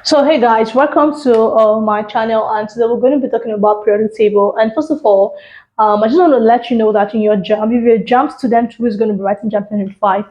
So hey guys, welcome to my channel, and today we're going to be talking about periodic table. And first of all, I just want to let you know that in your JAMB, if you're a JAMB student who is going to be writing JAMB 25,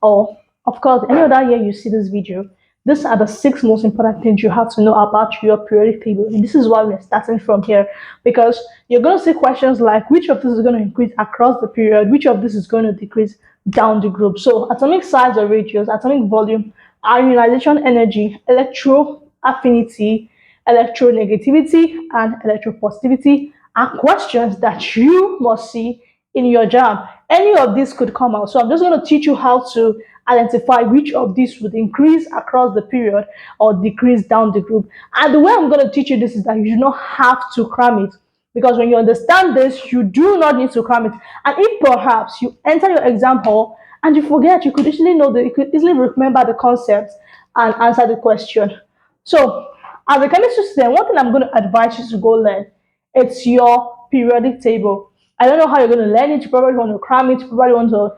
or of course any other year you see this video, these are the 6 most important things you have to know about your periodic table. And this is why we're starting from here, because you're going to see questions like which of this is going to increase across the period, which of this is going to decrease down the group. So atomic size or ratios, atomic volume, ionization energy, electroaffinity, electronegativity, and electropositivity are questions that you must see in your JAMB. Any of these could come out. So I'm just going to teach you how to identify which of these would increase across the period or decrease down the group. And the way I'm going to teach you this is that you do not have to cram it. Because when you understand this, you do not need to cram it. And if perhaps you enter your exam hall and you forget, you could easily remember the concepts and answer the question. So, as a chemistry student, one thing I'm going to advise you to go learn, it's your periodic table. I don't know how you're going to learn it. You probably want to cram it. You probably want to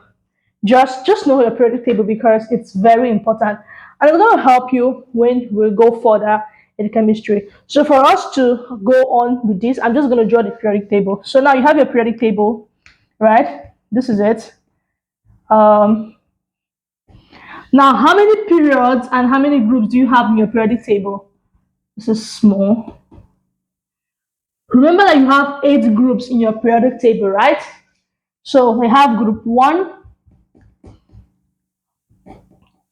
just know your periodic table because it's very important, and it's going to help you when we go further in chemistry. So for us to go on with this, I'm just going to draw the periodic table. So now you have your periodic table, right? This is it. um Now, how many periods and how many groups do you have in your periodic table? This is small. Remember that you have 8 groups in your periodic table, right? So we have group 1.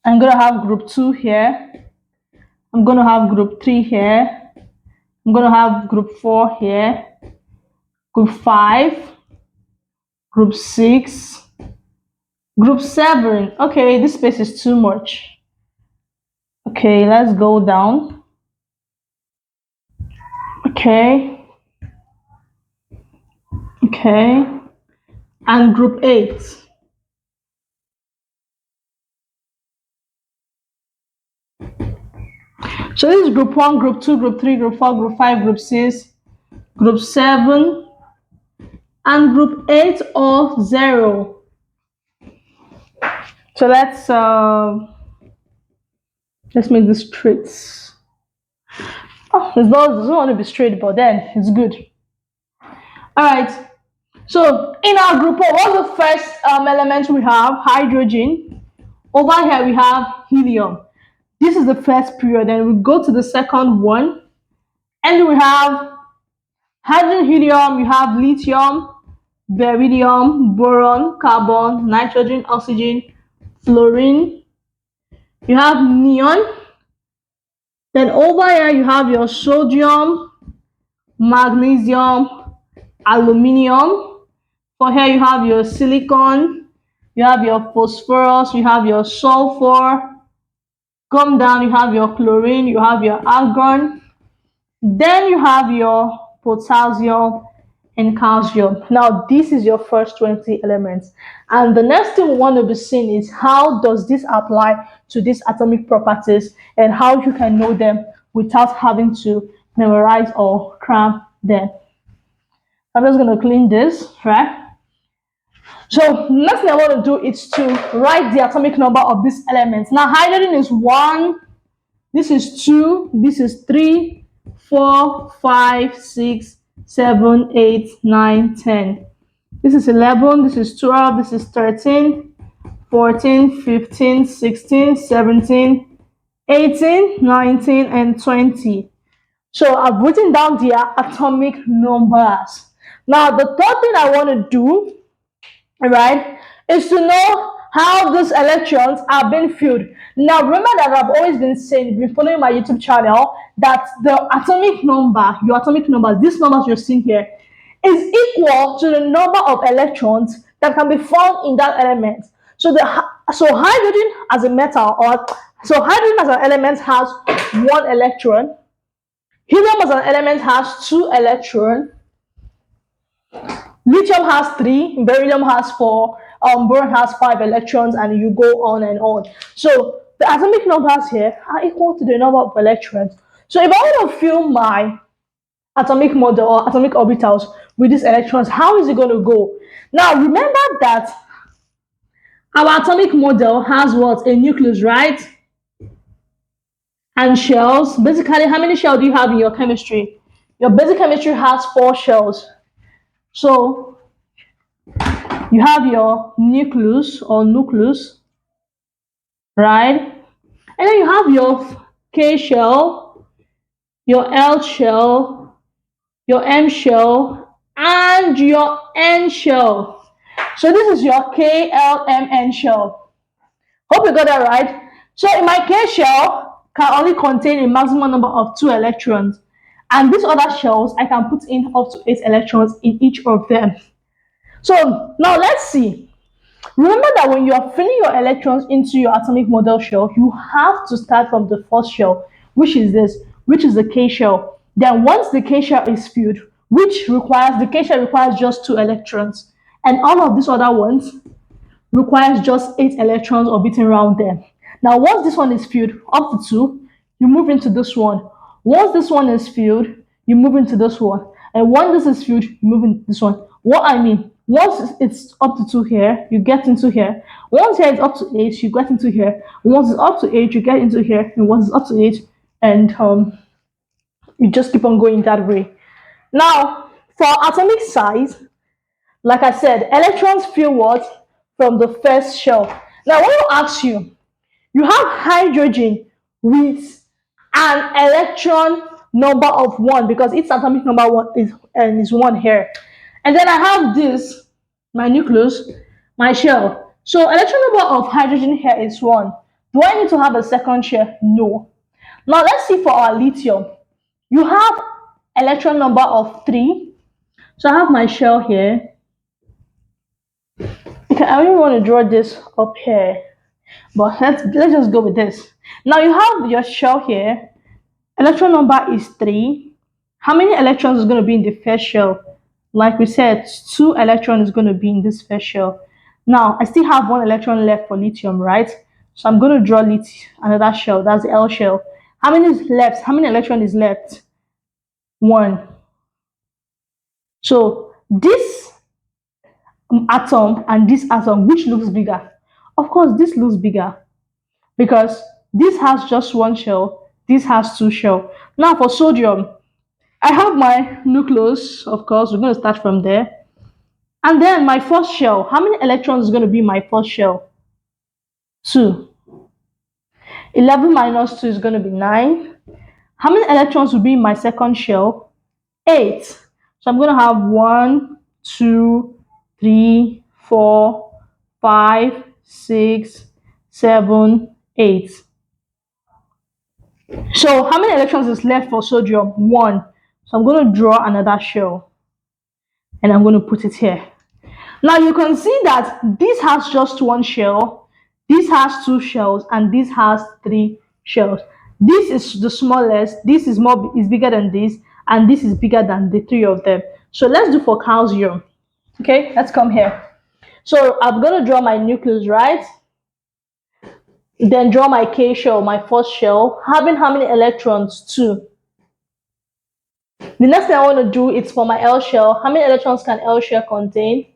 I'm going to have group 2 here. I'm going to have group 3 here. I'm going to have group 4 here. Group 5. Group 6. Group 7. Okay, this space is too much. Okay, let's go down. Okay. Okay. And group 8. So this is group 1, group 2, group 3, group 4, group 5, group 6, group 7, and group 8 or 0. So let's make this straight. Oh, it doesn't want to be straight, but then it's good. All right. So in our group, what's the first element we have? Hydrogen. Over here we have helium. This is the first period. Then we go to the second one, and we have hydrogen, helium. You have lithium, beryllium, boron, carbon, nitrogen, oxygen, fluorine. You have neon. Then over here you have your sodium, magnesium, aluminium. For here you have your silicon, you have your phosphorus, you have your sulfur. Come down, you have your chlorine, you have your argon. Then you have your potassium and calcium. Now this is your first 20 elements, and the next thing we want to be seeing is how does this apply to these atomic properties and how you can know them without having to memorize or cram them. I'm just going to clean this, right? So next thing I want to do is to write the atomic number of these elements. Now hydrogen is 1, this is 2, this is 3, 4, 5, 6, 7, 8, 9, 10. This is 11, this is 12, this is 13, 14, 15, 16, 17, 18, 19, and 20. So I've written down their atomic numbers. Now the third thing I want to do, right, is to know how these electrons are being filled. Now remember that I've always been saying, if you've been following my YouTube channel, that the atomic number, your atomic numbers, these numbers you're seeing here, is equal to the number of electrons that can be found in that element. So hydrogen as a metal, or so hydrogen as an element has 1 electron, helium as an element has 2 electrons, lithium has 3, beryllium has 4, boron has 5 electrons, and you go on and on. So the atomic numbers here are equal to the number of electrons. So if I want to fill my atomic model or atomic orbitals with these electrons, how is it going to go? Now remember that our atomic model has what? A nucleus, right? and shells. Basically, how many shells do you have in your chemistry? Your basic chemistry has 4 shells. So you have your nucleus or nucleus, right? And then you have your K shell, your L shell, your M shell, and your N shell. So this is your KLMN shell. Hope you got that right. So in my K shell can only contain a maximum number of 2 electrons. And these other shells, I can put in up to 8 electrons in each of them. So now let's see. Remember that when you are filling your electrons into your atomic model shell, you have to start from the first shell, which is this, which is the K shell. Then once the K shell is filled, the K shell requires just 2 electrons. And all of these other ones requires just 8 electrons orbiting around them. Now, once this one is filled up to 2, you move into this one. Once this one is filled, you move into this one. And once this is filled, you move into this one. What I mean, once it's up to 2 here, you get into here. Once here is up to 8, you get into here. Once it's up to 8, you get into here. And once it's up to 8, and you just keep on going that way. Now, for atomic size, like I said, electrons fill what? From the first shell. Now, when you ask you have hydrogen with an electron number of 1 because its atomic number is 1 here. And then I have this, my nucleus, my shell. So electron number of hydrogen here is 1. Do I need to have a second shell? No. Now let's see for our lithium. You have electron number of 3. So I have my shell here. Okay, I really want to draw this up here, but let's just go with this. Now you have your shell here. Electron number is 3. How many electrons is going to be in the first shell? Like we said, 2 electrons is going to be in this first shell. Now I still have 1 electron left for lithium, right? So I'm going to draw another shell. That's the L shell. How many is left? How many electron is left? 1. So this atom and this atom, which looks bigger? Of course, this looks bigger because this has just 1 shell, this has 2 shell. Now for sodium, I have my nucleus, of course, we're going to start from there. And then my first shell, how many electrons is going to be my first shell? 2. 11 minus 2 is going to be 9. How many electrons will be in my second shell? 8. So I'm going to have 1, 2, 3, 4, 5, 6, 7, 8. So how many electrons is left for sodium? 1. So I'm going to draw another shell and I'm going to put it here. Now you can see that this has just 1 shell, this has 2 shells, and this has 3 shells. This is the smallest, this is bigger than this, and this is bigger than the 3 of them. So let's do for calcium. Okay, let's come here. So I'm going to draw my nucleus, right? Then draw my K shell, my first shell, having how many electrons? 2. The next thing I want to do is for my L shell. How many electrons can L shell contain?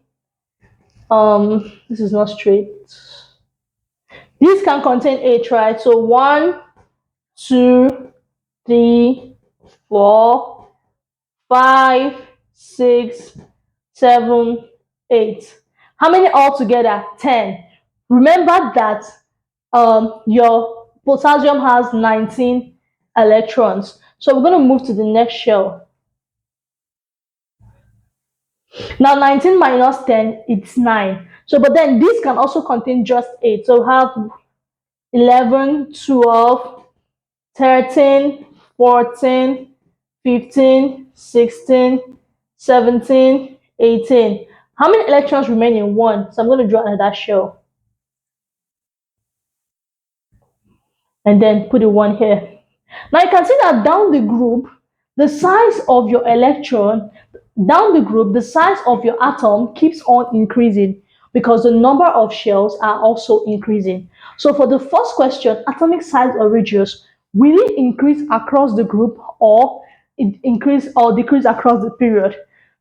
This is not straight. This can contain 8, right? So 1, 2, 3, 4, 5, 6, 7, 8. How many altogether? 10. Remember that your potassium has 19 electrons. So we're going to move to the next shell. Now 19 minus 10, it's 9. So but then this can also contain just 8. So we have 11, 12, 13, 14, 15, 16, 17, 18. How many electrons remain in 1? So I'm going to draw another shell. And then put the 1 here. Now you can see that down the group, the size of your electron, down the group, the size of your atom keeps on increasing because the number of shells are also increasing. So for the first question, atomic size or radius, will it increase across the group or it increase or decrease across the period?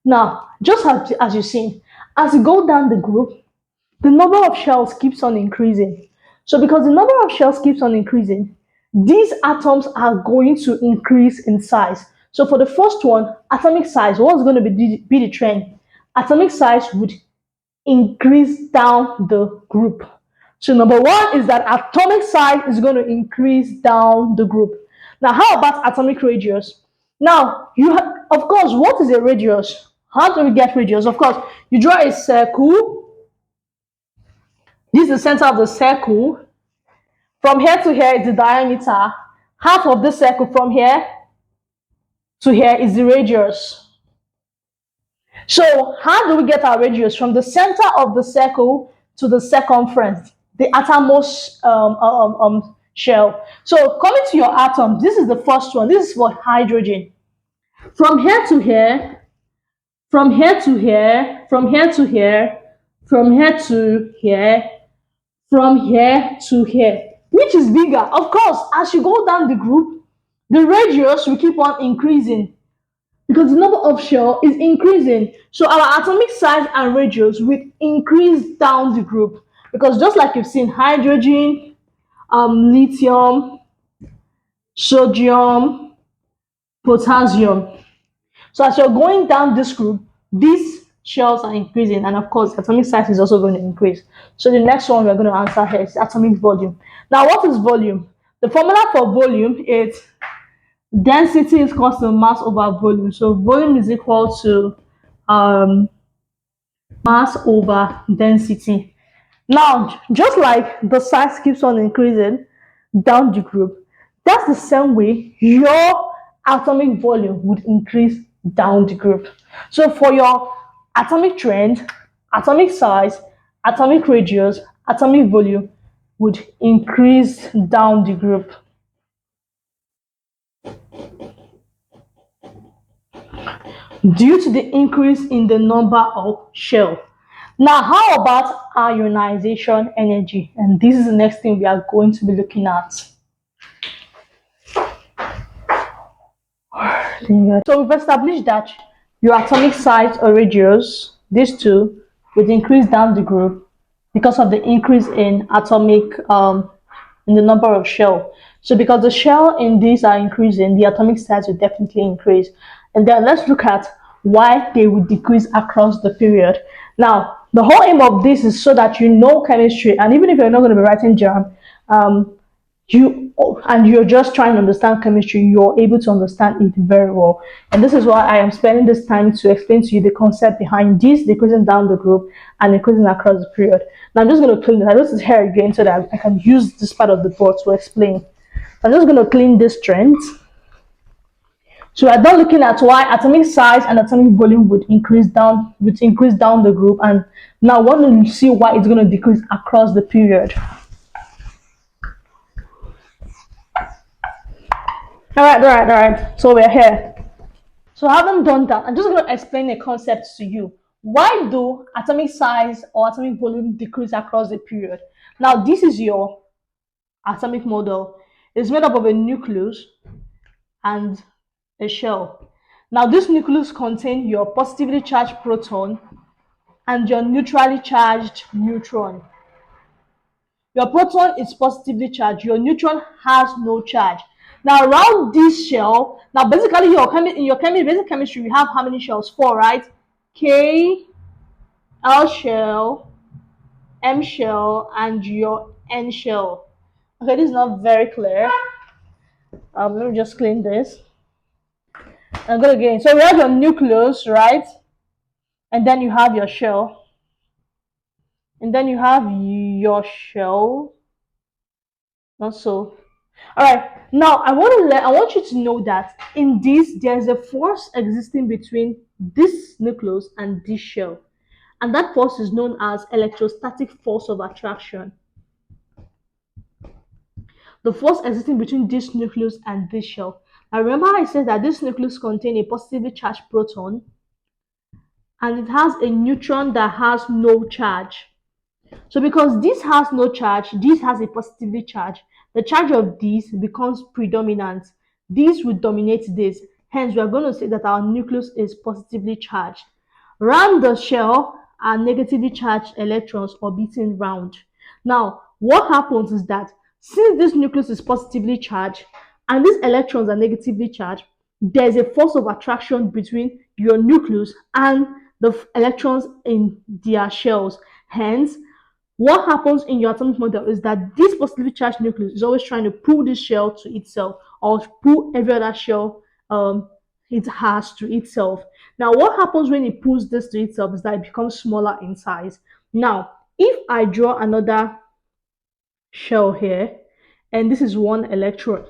Now, just as you've seen, as you go down the group, the number of shells keeps on increasing. So because the number of shells keeps on increasing, these atoms are going to increase in size. So for the first one, atomic size, what's going to be the trend? Atomic size would increase down the group. So number one is that atomic size is going to increase down the group. Now, how about atomic radius? Now, you have, of course, what is a radius? How do we get radius? Of course, you draw a circle. This is the center of the circle. From here to here is the diameter. Half of the circle from here to here is the radius. So how do we get our radius? From the center of the circle to the circumference, the outermost shell. So coming to your atom, this is the first one. This is for hydrogen. From here to here, from here to here, from here to here, from here to here, from here to here. Which is bigger? Of course, as you go down the group, the radius will keep on increasing because the number of shell is increasing. So our atomic size and radius will increase down the group because just like you've seen, hydrogen, lithium, sodium, potassium. So as you're going down this group, these shells are increasing, and of course, atomic size is also going to increase. So the next one we're going to answer here is atomic volume. Now, what is volume? The formula for volume is density is equal to mass over volume. So volume is equal to mass over density. Now, just like the size keeps on increasing down the group, that's the same way your atomic volume would increase down the group. So for your atomic trend, atomic size, atomic radius, atomic volume would increase down the group. Due to the increase in the number of shell. Now, how about ionization energy? And this is the next thing we are going to be looking at. So we've established that your atomic size or radius, these two, would increase down the group because of the increase in atomic in the number of shell. So because the shell in these are increasing, the atomic size will definitely increase. And then let's look at why they would decrease across the period. Now, the whole aim of this is so that you know chemistry, and even if you're not going to be writing JAMB, you're just trying to understand chemistry, you're able to understand it very well. And this is why I am spending this time to explain to you the concept behind this decreasing down the group and increasing across the period. Now I'm just going to clean it. I just here again so that I can use this part of the board to explain. I'm just going to clean this trend. So we're done looking at why atomic size and atomic volume would increase down the group, and now I want to see why it's going to decrease across the period. All right. So we're here. So having done that, I'm just going to explain a concept to you. Why do atomic size or atomic volume decrease across the period? Now, this is your atomic model. It's made up of a nucleus and a shell. Now, this nucleus contains your positively charged proton and your neutrally charged neutron. Your proton is positively charged. Your neutron has no charge. Now, around this shell, now basically in your basic chemistry, we have how many shells? 4, right? K, L shell, M shell, and your N shell. Okay, this is not very clear. Let me just clean this. And go again. So we have your nucleus, right? And then you have your shell. And then you have your shell. Not so. All right. Now I want you to know that in this there's a force existing between this nucleus and this shell, and that force is known as electrostatic force of attraction. The force existing between this nucleus and this shell. Now remember I said that this nucleus contains a positively charged proton and it has a neutron that has no charge. So because this has no charge, this has a positively charge, the charge of this becomes predominant. This will dominate this. Hence, we are going to say that our nucleus is positively charged. Round the shell are negatively charged electrons orbiting round. Now, what happens is that Since this nucleus is positively charged and these electrons are negatively charged, there's a force of attraction between your nucleus and the electrons in their shells. Hence, what happens in your atomic model is that this positively charged nucleus is always trying to pull this shell to itself, or pull every other shell it has to itself. Now, what happens when it pulls this to itself is that it becomes smaller in size. Now, if I draw another shell here, and this is one electron,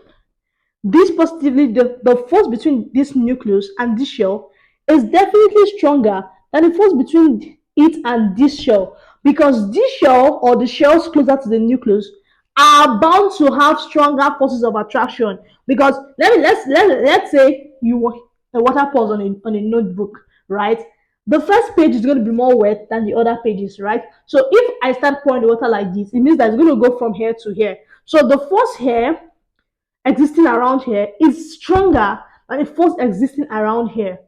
this positively, the force between this nucleus and this shell is definitely stronger than the force between it and this shell, because this shell, or the shells closer to the nucleus, are bound to have stronger forces of attraction. Because let's say you want a water pulse on a notebook, right? The first page is going to be more wet than the other pages, right? So if I start pouring the water like this, it means that it's going to go from here to here. So the force here existing around here is stronger than the force existing around here.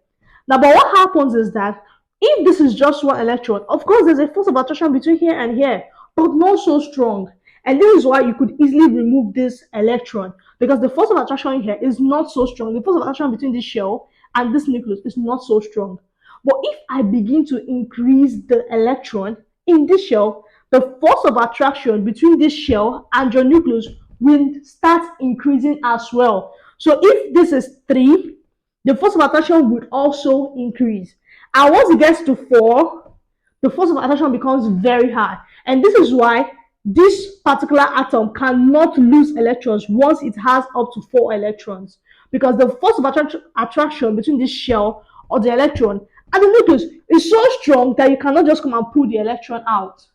Now, but what happens is that if this is just one electron, of course, there's a force of attraction between here and here, but not so strong. And this is why you could easily remove this electron, because the force of attraction here is not so strong. The force of attraction between this shell and this nucleus is not so strong. But if I begin to increase the electron in this shell, the force of attraction between this shell and your nucleus will start increasing as well. So if this is 3, the force of attraction would also increase. And once it gets to 4, the force of attraction becomes very high. And this is why this particular atom cannot lose electrons once it has up to 4 electrons. Because the force of attraction between this shell or the electron and the nucleus is so strong that you cannot just come and pull the electron out.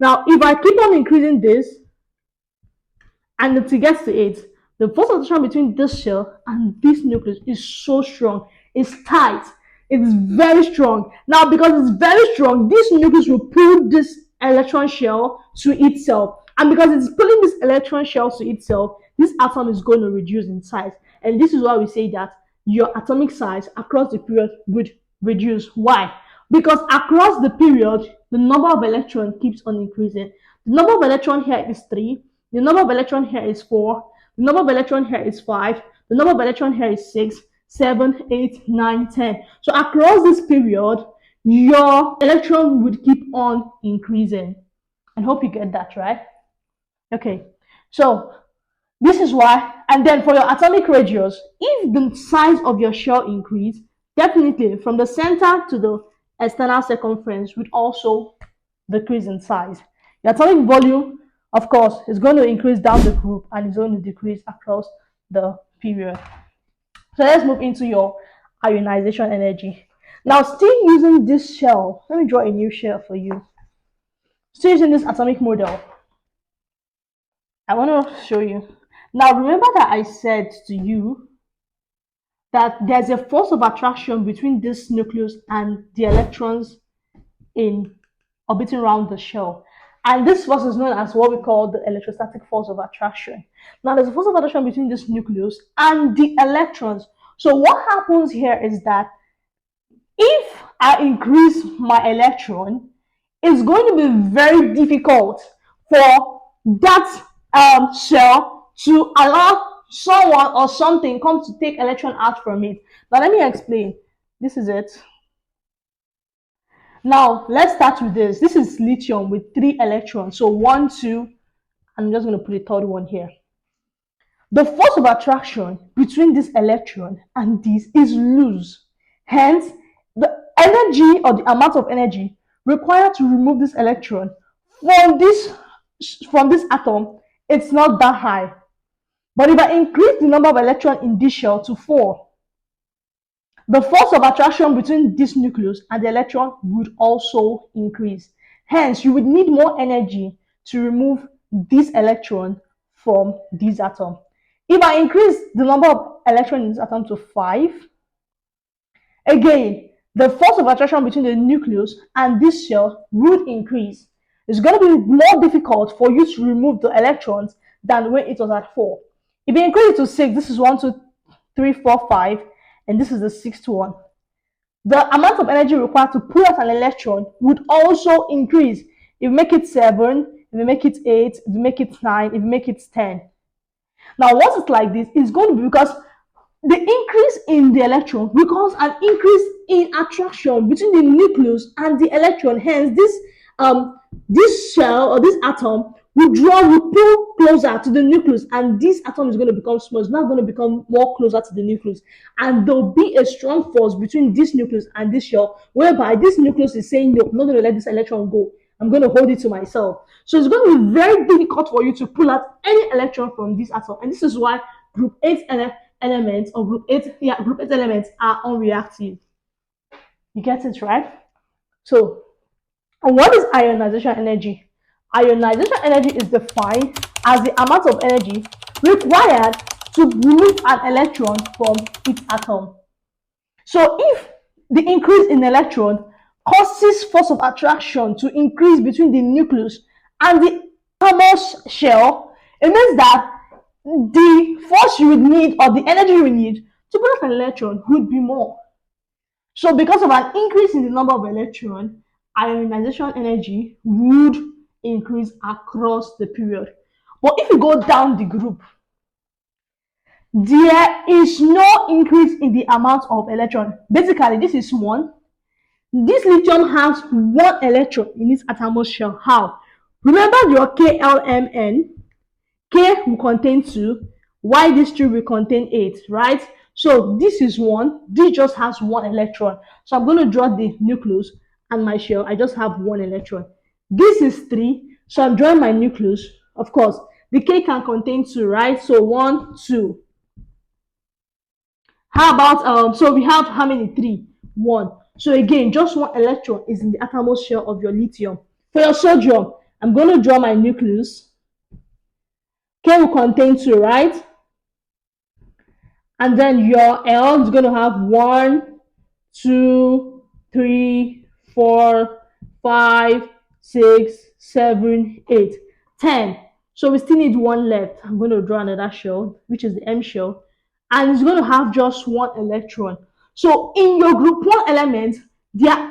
Now, if I keep on increasing this, and it gets to 8, the force of attraction between this shell and this nucleus is so strong. It's tight. It's very strong. Now, because it's very strong, this nucleus will pull this electron shell to itself. And because it's pulling this electron shell to itself, this atom is going to reduce in size. And this is why we say that your atomic size across the period would reduce. Why? Because across the period, the number of electrons keeps on increasing. The number of electrons here is 3. The number of electron here is 4. The number of electron here is 5. The number of electron here is 6, 7, 8, 9, 10. So across this period, your electron would keep on increasing. I hope you get that, right? Okay. So this is why, and then for your atomic radius, if the size of your shell increase, definitely from the center to the external circumference would also decrease in size. The atomic volume, of course, is going to increase down the group and is going to decrease across the period. So let's move into your ionization energy. Now, still using this shell, let me draw a new shell for you. Still using this atomic model, I want to show you. Now, remember that I said to you that there's a force of attraction between this nucleus and the electrons in orbiting around the shell. And this force is known as what we call the electrostatic force of attraction. Now, there's a force of attraction between this nucleus and the electrons. So what happens here is that if I increase my electron, it's going to be very difficult for that shell to allow someone or something come to take electron out from it. Now, let me explain. This is it. Now, let's start with this. This is lithium with 3 electrons. So 1, 2, I'm just going to put a third one here. The force of attraction between this electron and this is loose. Hence, the energy or the amount of energy required to remove this electron from this atom, it's not that high. But if I increase the number of electrons in this shell to 4, the force of attraction between this nucleus and the electron would also increase. Hence, you would need more energy to remove this electron from this atom. If I increase the number of electrons in this atom to 5, again, the force of attraction between the nucleus and this shell would increase. It's going to be more difficult for you to remove the electrons than when it was at 4. If you increase it to 6, this is 1, 2, 3, 4, 5, and this is the 6th one. The amount of energy required to pull out an electron would also increase. If you make it 7, if you make it 8, if you make it 9, if you make it 10. Now, once it's like this, it's going to be because the increase in the electron will cause an increase in attraction between the nucleus and the electron. Hence, this shell or this atom will pull closer to the nucleus, and this atom is going to become small. It's not going to become more closer to the nucleus, and there'll be a strong force between this nucleus and this shell, whereby this nucleus is saying, no, I'm not going to let this electron go. I'm going to hold it to myself. So it's going to be very difficult for you to pull out any electron from this atom, and this is why group 8 elements or group 8 elements are unreactive. You get it, right? So, and what is ionization energy? Ionization energy is defined as the amount of energy required to remove an electron from its atom. So if the increase in electron causes force of attraction to increase between the nucleus and the atomos shell, it means that the force you would need or the energy you would need to produce an electron would be more. So because of an increase in the number of electrons, ionization energy would increase across the period. But if you go down the group, there is no increase in the amount of electron. Basically, this is 1. This lithium has 1 electron in its atomos shell. How? Remember your KLMN? K will contain 2, while this 3 will contain 8, right? So this is 1, this just has 1 electron. So I'm going to draw the nucleus and my shell. I just have 1 electron. This is 3, so I'm drawing my nucleus. Of course, the K can contain 2, right? So 1, 2. How about, so we have how many? 3, 1. So again, just 1 electron is in the atomos shell of your lithium. For your sodium, I'm going to draw my nucleus. K will contain 2, right? And then your L is going to have 1, 2, 3, 4, 5, 6, 7, 8, 10. So we still need 1 left. I'm going to draw another shell, which is the M shell, and it's going to have just 1 electron. So in your group 1 element,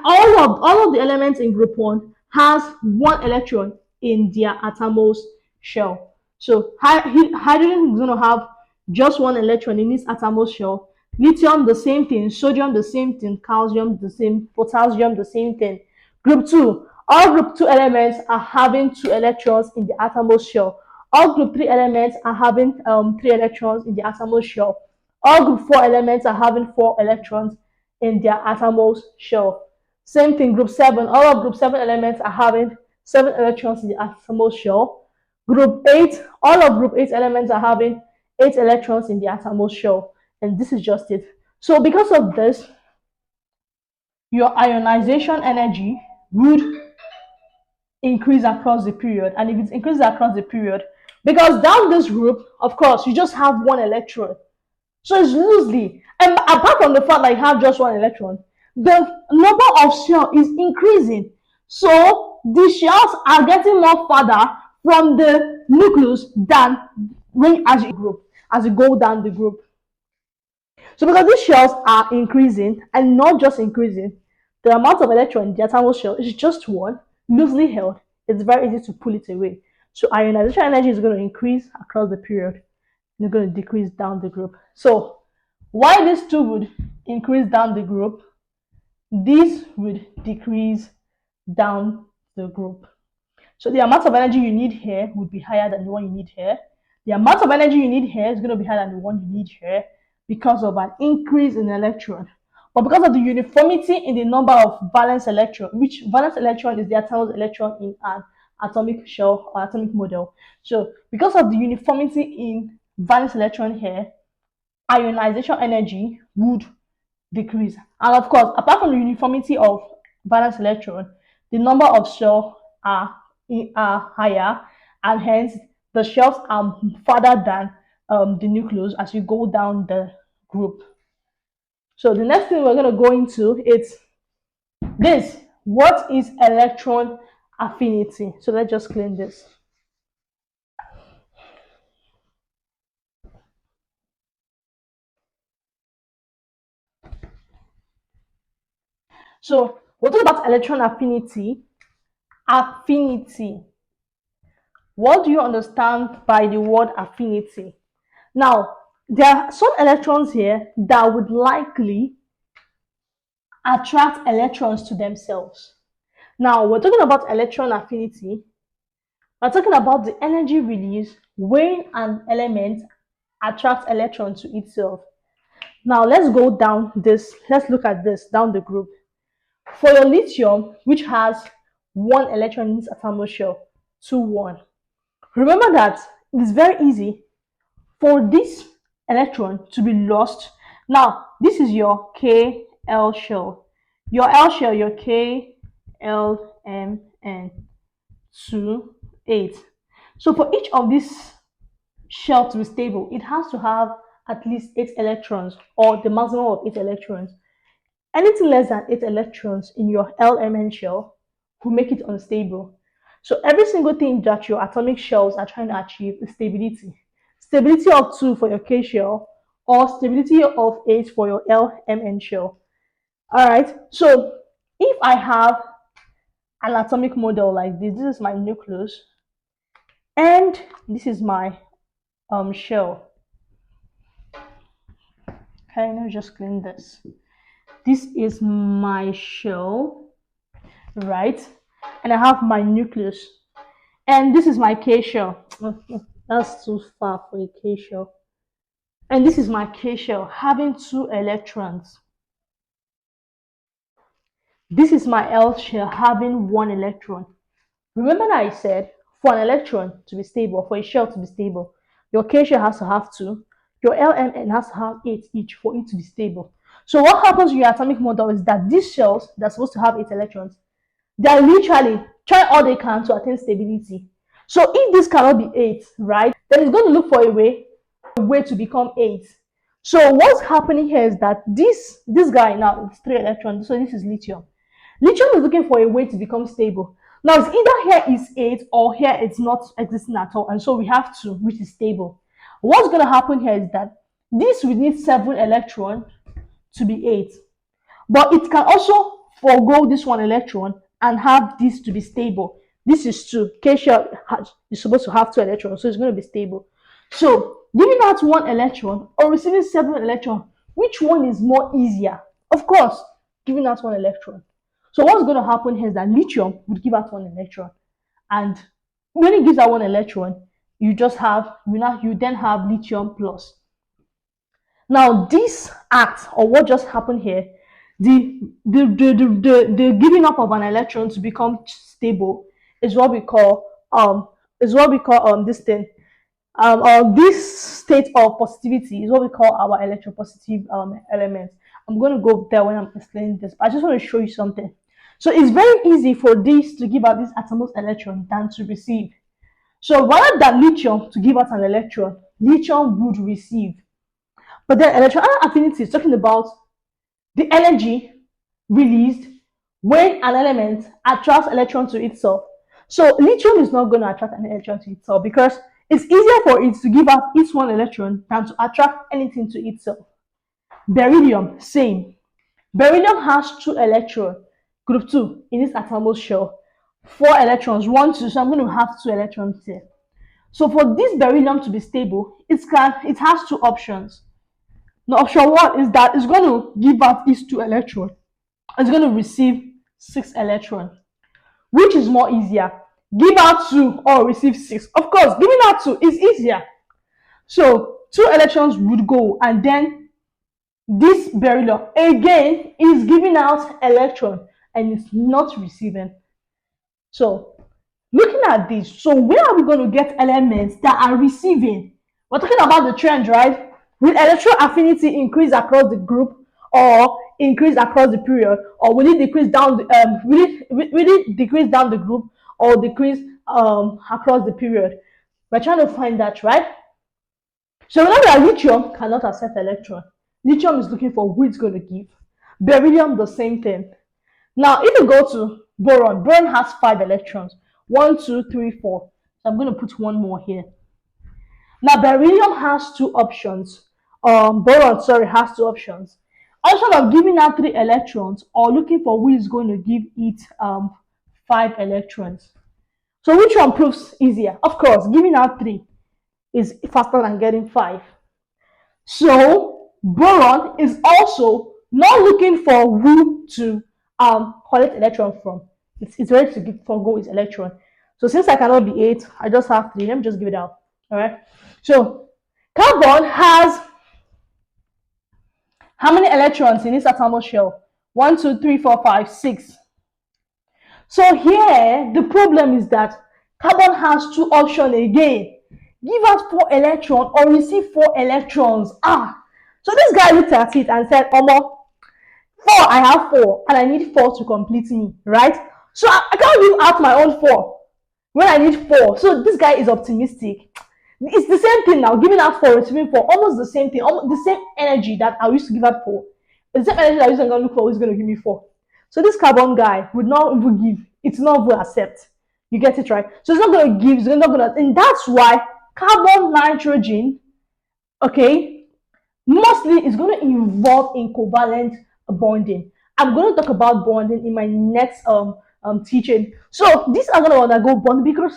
all of the elements in group 1 has 1 electron in their atomos shell. So hydrogen is going to have just 1 electron in its atomos shell. Lithium, the same thing. Sodium, the same thing. Calcium, the same. Potassium, the same thing. Group 2. All group 2 elements are having 2 electrons in the atomos shell. All group 3 elements are having 3 electrons in the atomos shell. All group 4 elements are having 4 electrons in their atomos shell. Same thing, group 7. All of group 7 elements are having 7 electrons in the atomos shell. Group 8, all of group 8 elements are having 8 electrons in the atomos shell. And this is just it. So because of this, your ionization energy would increase across the period. And if it increases across the period, because down this group, of course, you just have 1 electron. So it's loosely. And apart from the fact that you have just 1 electron, the number of shells is increasing. So the shells are getting more farther from the nucleus than as you go down the group. So because these shells are increasing and not just increasing, the amount of electron in the atomos shell is just 1, loosely held. It's very easy to pull it away. So ionization energy is going to increase across the period and it's going to decrease down the group. So while these 2 would increase down the group, these would decrease down the group. So the amount of energy you need here would be higher than the one you need here. The amount of energy you need here is going to be higher than the one you need here because of an increase in electron. But because of the uniformity in the number of valence electron, which valence electron is the atom's electron in an atomic shell or atomic model. So because of the uniformity in valence electron here, ionization energy would decrease. And of course, apart from the uniformity of valence electron, the number of shells are higher, and hence the shells are farther than the nucleus as you go down the group. So the next thing we're going to go into is this. What is electron affinity? So let's just clean this. So we'll talk about electron affinity. Affinity. What do you understand by the word affinity? Now, there are some electrons here that would likely attract electrons to themselves. Now, we're talking about electron affinity. We're talking about the energy release when an element attracts electrons to itself. Now, let's go down this. Let's look at this down the group. For your lithium, which has one electron in its atomic shell, 2, 1. Remember that it is very easy for this electron to be lost. Now, this is your KL shell. Your L shell, your KLMN 2, 8. So for each of these shell to be stable, it has to have at least 8 electrons or the maximum of 8 electrons. Anything less than 8 electrons in your LMN shell will make it unstable. So every single thing that your atomic shells are trying to achieve is stability. Stability of 2 for your K shell or stability of 8 for your LMN shell. Alright, so if I have an atomic model like this is my nucleus and this is my shell. Okay, let me just clean this. This is my shell, right? And I have my nucleus. And this is my K shell. That's too far for a K shell. And this is my K shell having 2 electrons. This is my L shell having 1 electron. Remember that I said for an electron to be stable, for a shell to be stable, your K shell has to have 2, your LMN has to have 8 each for it to be stable. So what happens with your atomic model is that these shells that are supposed to have 8 electrons, they are literally trying all they can to attain stability. So if this cannot be 8, right, then it's going to look for a way to become 8. So what's happening here is that this guy now, it's 3 electrons, so this is lithium. Lithium is looking for a way to become stable. Now it's either here is 8 or here it's not existing at all, and so we have 2, which is stable. What's going to happen here is that this will need 7 electrons to be 8, but it can also forego this 1 electron and have this to be stable. This is 2. K shell is supposed to have 2 electrons, so it's going to be stable. So giving out 1 electron or receiving 7 electrons, which one is more easier? Of course, giving out 1 electron. So what's going to happen here is that lithium would give out 1 electron, and when it gives out 1 electron, you then have lithium plus. Now this act, or what just happened here, the giving up of an electron to become stable is what we call this thing. This state of positivity is what we call our electropositive element. I'm going to go there when I'm explaining this, but I just want to show you something. So it's very easy for this to give out this atomos electron than to receive. So rather than lithium to give out an electron, lithium would receive. But then electron affinity is talking about the energy released when an element attracts electron to itself. So lithium is not going to attract an electron to itself because it's easier for it to give out its 1 electron than to attract anything to itself. Beryllium, same. Beryllium has 2 electrons, group 2 in its atomos shell. 4 electrons, 1, 2, so I'm going to have 2 electrons here. So for this beryllium to be stable, it has 2 options. Now option 1 is that it's going to give out its 2 electrons. It's going to receive 6 electrons. Which is more easier? Give out 2 or receive 6? Of course, giving out 2 is easier. So 2 electrons would go, and then this beryllium again is giving out electron and it's not receiving. So looking at this, so where are we going to get elements that are receiving? We're talking about the trend, right? Will electron affinity increase across the group or increase across the period, or will it decrease down the group or decrease across the period? We're trying to find that, right? So we know that lithium cannot accept electron. Lithium is looking for who it's going to give. Beryllium, the same thing. Now, if you go to boron, boron has 5 electrons. 1, 2, 3, 4. So I'm going to put 1 more here. Now, beryllium has 2 options. Boron, sorry, has 2 options. Option of giving out 3 electrons or looking for who is going to give it 5 electrons. So which one proves easier? Of course, giving out 3 is faster than getting 5. So boron is also not looking for who to collect electron from. It's ready to forgo its electron. So since I cannot be 8, I just have 3. Let me just give it out. All right. So carbon has how many electrons in its atomic shell? 1, 2, 3, 4, 5, 6. So here the problem is that carbon has 2 options again. Give out 4 electrons or receive 4 electrons. So this guy looked at it and said, Omo, 4, I have 4 and I need 4 to complete me, right? So I can't give out my own 4 when I need 4. So this guy is optimistic. It's the same thing now, giving out 4, receiving 4, almost the same thing, almost the same energy that I used to give out 4. The same energy that I used to look for is going to give me 4. So this carbon guy would not even give, it's not even accept. You get it, right? So it's not going to give, it's not going to, and that's why carbon, nitrogen, okay, mostly is going to involve in covalent bonding. I'm going to talk about bonding in my next teaching. So these are going to undergo bond because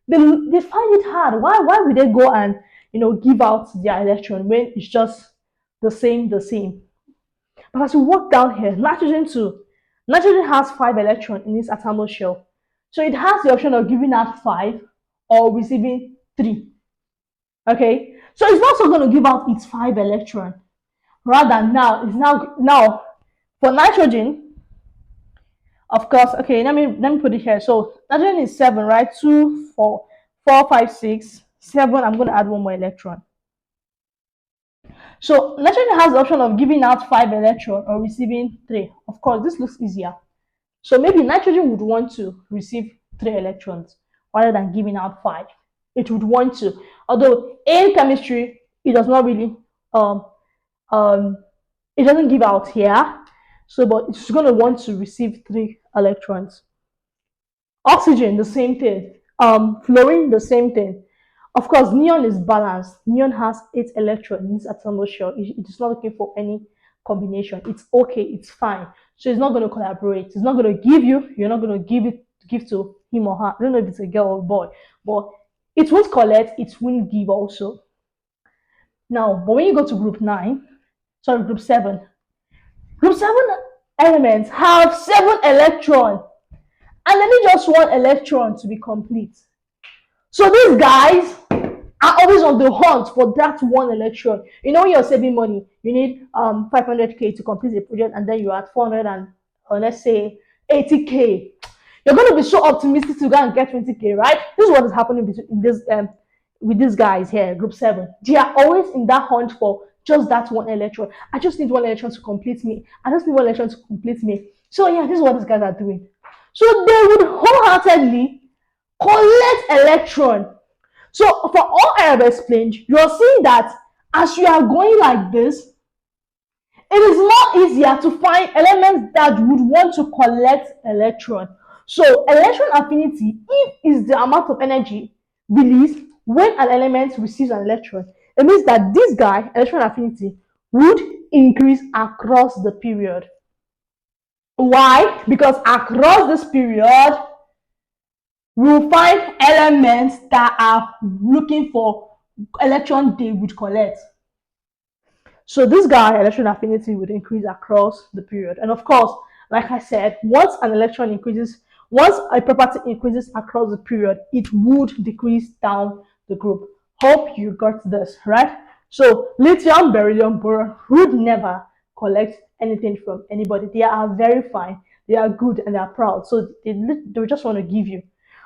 they find it hard. Why would they go and give out their electron when it's just the same? But as we walk down here, nitrogen too. Nitrogen has 5 electrons in its atomic shell. So it has the option of giving out 5 or receiving 3. Okay? So it's not so going to give out its 5 electron. Rather now, it's now for nitrogen, of course, okay, let me put it here. So nitrogen is 7, right? 2, 4, 4, 5, 6, 7. I'm going to add one more electron. So nitrogen has the option of giving out 5 electrons or receiving 3. Of course, this looks easier. So maybe nitrogen would want to receive 3 electrons rather than giving out 5. It would want to. Although in chemistry, it does not really it doesn't give out here. So but it's going to want to receive 3 electrons. Oxygen, the same thing. Fluorine, the same thing. Of course, neon is balanced. Neon has 8 electrons in its atomic shell. It is not looking for any combination. It's okay. It's fine. So it's not going to collaborate. It's not going to give you. You're not going to give to him or her. I don't know if it's a girl or a boy, but it won't collect. It won't give also. Now, but when you go to group 9, sorry, group 7. Group 7 elements have 7 electrons and they need just 1 electron to be complete. So these guys are always on the hunt for that 1 electron. You know, when you're saving money, you need 500k to complete a project, and then you're at 400 and let's say 80k. You're going to be so optimistic to go and get 20k, right? This is what is happening between this with these guys here, group 7. They are always in that hunt for just that 1 electron. I just need 1 electron to complete me. I just need 1 electron to complete me. So yeah, this is what these guys are doing. So they would wholeheartedly collect electron. So for all I have explained, you're seeing that as you are going like this, it is more easier to find elements that would want to collect electron. So electron affinity, is the amount of energy released when an element receives an electron. It means that this guy, electron affinity, would increase across the period. Why? Because across this period, we'll find elements that are looking for electron they would collect. So this guy, electron affinity, would increase across the period. And of course, like I said, once a property increases across the period, it would decrease down the group. Hope you got this, right? So lithium, beryllium, boron would never collect anything from anybody. They are very fine, they are good, and they are proud. So they just want to give you.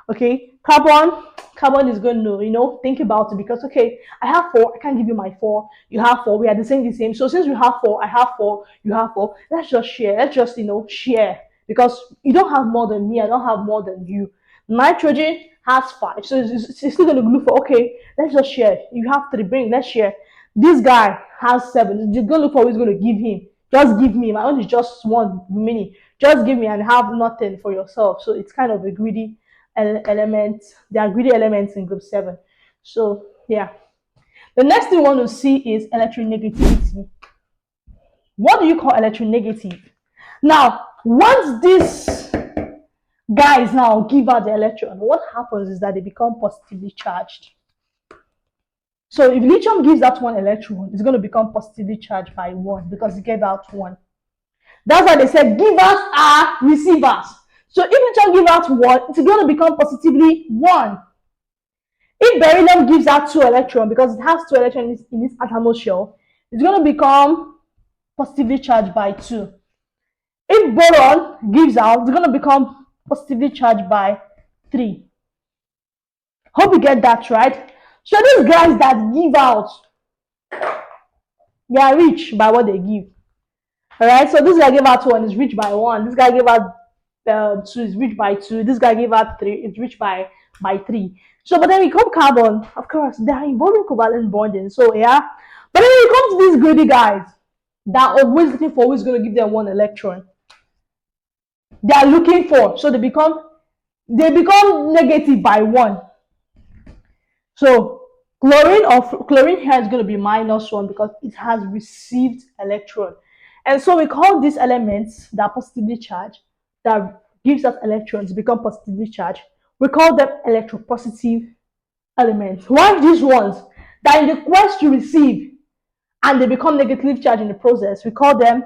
Okay, carbon is going to think about it, because okay, I have 4, I can't give you my 4, you have 4, we are the same. So since you have 4, I have 4, you have 4, let's just share. Let's just share, because you don't have more than me, I don't have more than you. Nitrogen has 5, so it's still going to look for, okay, let's just share. You have 3, bring, let's share. This guy has 7, you're going to look for who's going to give him. Just give me, my own is just 1 mini, just give me and have nothing for yourself. So it's kind of a greedy element. There are greedy elements in group 7. So yeah, the next thing we want to see is electronegativity. What do you call electronegative? Now once this guys now give out the electron, what happens is that they become positively charged. So if lithium gives out one electron, it's going to become positively charged by 1 because it gave out 1. That's why they said givers are receivers. So if lithium gives out 1, it's going to become positively 1. If beryllium gives out 2 electrons, because it has 2 electrons in its outermost shell, it's going to become positively charged by 2. If boron gives out, it's going to become positively charged by 3. Hope you get that right. So these guys that give out, they are rich by what they give. Alright, so this guy gave out 1 is rich by 1. This guy gave out 2 is rich by 2. This guy gave out 3 is rich by 3. So, but then we come carbon, of course, they are involving covalent bonding. So, yeah. But then when it comes to these greedy guys, they're always looking for who's going to give them 1 electron. They are looking for, so they become negative by 1. So, chlorine here is going to be -1 because it has received electron. And so we call these elements that are positively charged, that gives us electrons, become positively charged. We call them electropositive elements. Why these ones that in the quest you receive and they become negatively charged in the process, we call them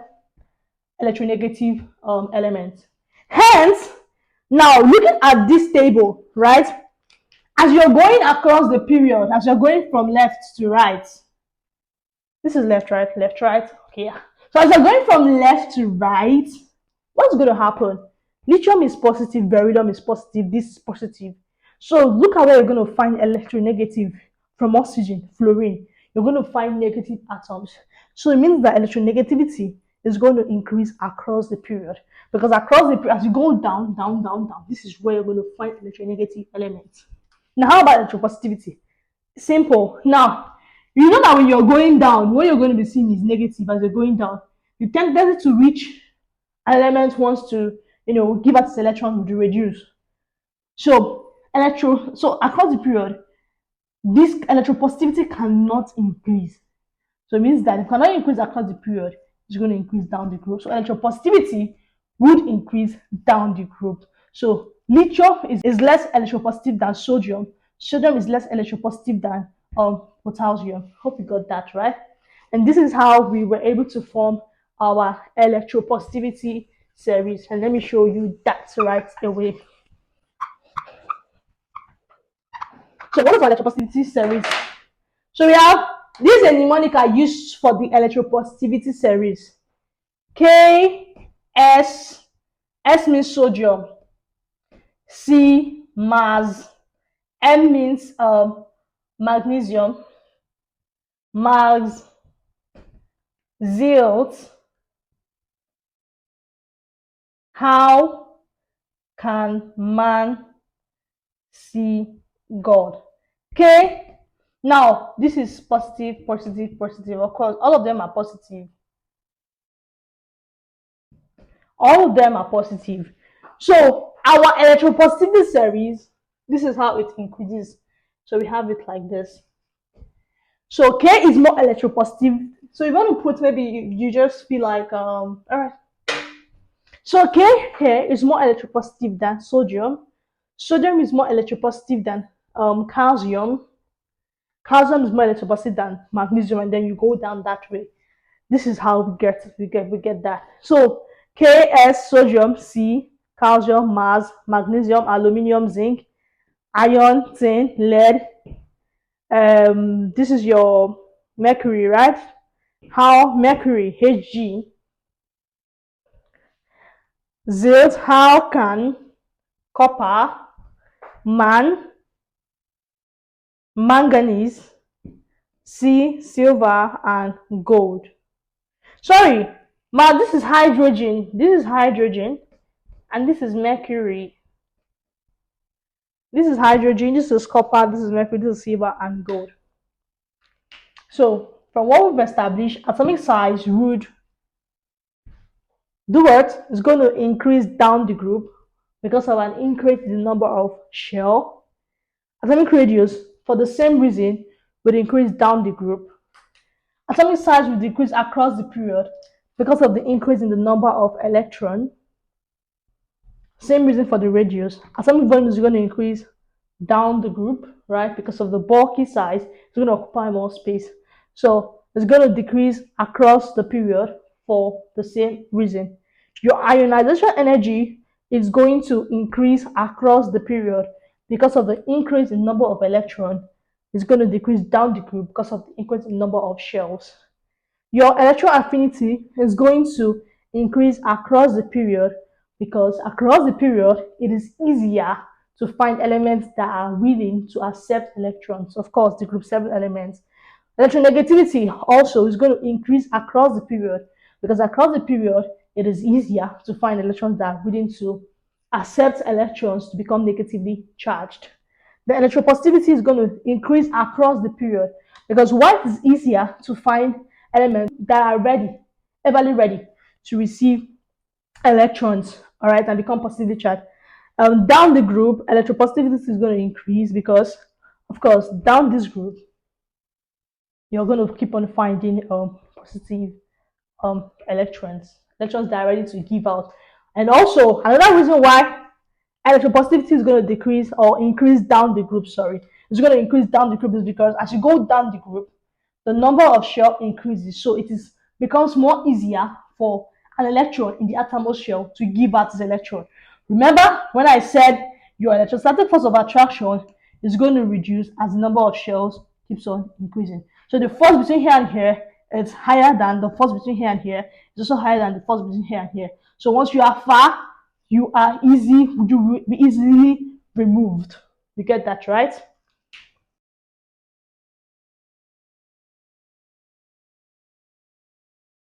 electronegative elements. Hence, now looking at this table, right? As you're going across the period, as you're going from left to right, this is left, right, okay. So as you're going from left to right, what's going to happen? Lithium is positive, beryllium is positive, this is positive. So look at where you're going to find electronegative from oxygen, fluorine. You're going to find negative atoms. So it means that electronegativity is going to increase across the period. Because across the period, as you go down, this is where you're going to find electronegative elements. Now, how about electropositivity? Simple. Now, you know that when you're going down, what you're going to be seeing is negative as you're going down. The tendency to reach an element wants to, give out its electron would reduce. So, so across the period, this electropositivity cannot increase. So it means that it cannot increase across the period, it's going to increase down the group. So electropositivity would increase down the group. So lithium is less electropositive than sodium. Sodium is less electropositive than potassium. Hope you got that right. And this is how we were able to form our electropositivity series. And let me show you that right away. So what is our electropositivity series? So we have this is a mnemonic I used for the electropositivity series. K, S, S means sodium, C, Mars, M means magnesium, Mars, Zilt. How can man see God? Okay, now this is positive, positive, positive. Of course, all of them are positive. All of them are positive. So our electropositivity series, this is how it increases. So we have it like this. So K is more electropositive. So you want to put, maybe you just feel like, all right. So K here is more electropositive than sodium. Sodium is more electropositive than calcium. Calcium is more electropositive than magnesium, and then you go down that way. This is how we get that. So Ks, sodium, C, calcium, Mars, magnesium, aluminium, zinc, iron, tin, lead. This is your mercury, right? How mercury, Hg. Zilt, how can copper, manganese, C, silver, and gold. Sorry, this is hydrogen. This is hydrogen, and this is mercury. This is hydrogen, this is copper, this is mercury, this is silver, and gold. So, from what we've established, atomic size would do what? It's going to increase down the group because of an increase in the number of shell. Atomic radius, for the same reason, would increase down the group. Atomic size will decrease across the period because of the increase in the number of electrons. Same reason for the radius. Atomic volume is going to increase down the group, right? Because of the bulky size, it's going to occupy more space. So it's going to decrease across the period for the same reason. Your ionization energy is going to increase across the period because of the increase in number of electrons. It's going to decrease down the group because of the increase in number of shells. Your electron affinity is going to increase across the period because across the period it is easier to find elements that are willing to accept electrons. Of course, the group 7 elements. Electronegativity also is going to increase across the period because across the period it is easier to find electrons that are willing to accept electrons to become negatively charged. The electropositivity is going to increase across the period because while it is easier to find elements that are ready, everly ready to receive electrons, all right, and become positively charged. Down the group, electropositivity is going to increase because, of course, down this group, you're going to keep on finding positive electrons that are ready to give out. And also, another reason why electropositivity is going to decrease or increase down the group, sorry, it's going to increase down the group is because as you go down the group, the number of shell increases. So it is becomes more easier for an electron in the outermost shell to give out its electron. Remember when I said your electrostatic force of attraction is going to reduce as the number of shells keeps on increasing. So the force between here and here is higher than the force between here and here. It's also higher than the force between here and here. So once you are far, you will be easily removed. You get that, right?